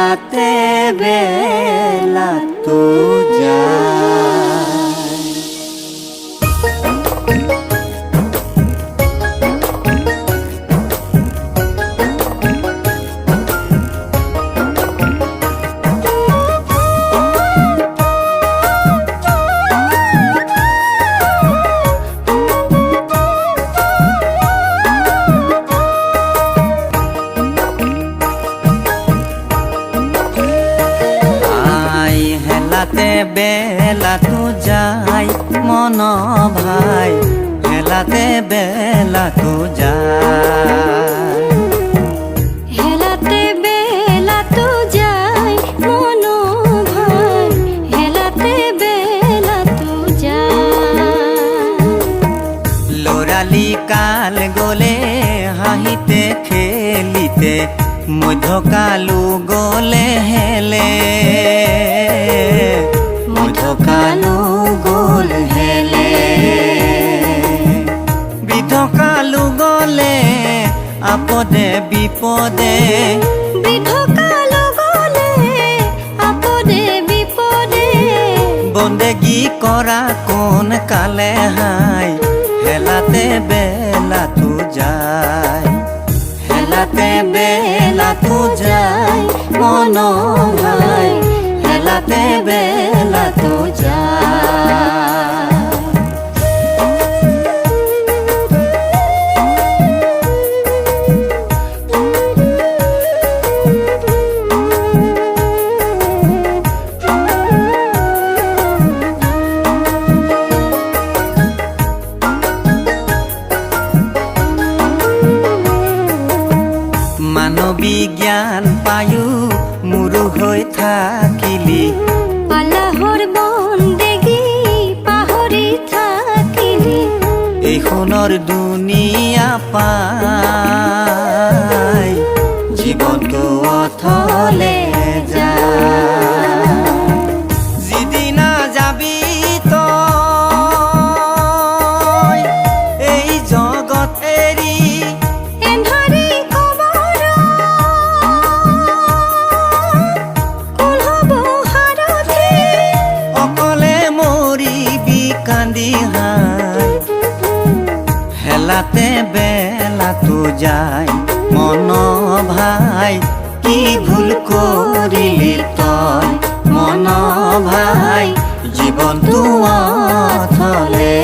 হেলাতে বেলা তো যায়। হেলাতে বেলা তো যায় মন ভাই, হেলাতে বেলা তো যায়। হেলাতে বেলা তো যায় মন ভাই, হেলাতে বেলা তো যায়। লৰালি কাল গলে হাঁহিতে খেলিতে, মধ্যকালো গলে হেলে, মধ্যকালো গল হেলে। বৃদ্ধকালো গলে আপদে বিপদে, বৃদ্ধকালো গলে আপদে বিপদে। বন্দেগী কৰা কোন কালে হাই, হেলাতে বেলা তো যায়। হেলাতে বেলা তো যায় মন ভাই, হেলাতে বেলা তো যায়। মানৱী জ্ঞান পায়ো মুৰু হৈ থাকিলি, আল্লাহৰ বন্দেগী পাহৰি থাকিলি। এই সোণৰ দুনিয়া পাই জীৱনটো অথলে যায়। যিদিনা যাবি তই এই জগত এৰি, এন্ধাৰী কবৰত কোন হ'ব সাৰথি। অকলে মৰিবি কান্দি হাই, হেলাতে বেলা তো যায় মন ভাই। কি ভুল কৰিলি তই মন ভাই, জীৱনটো অথলে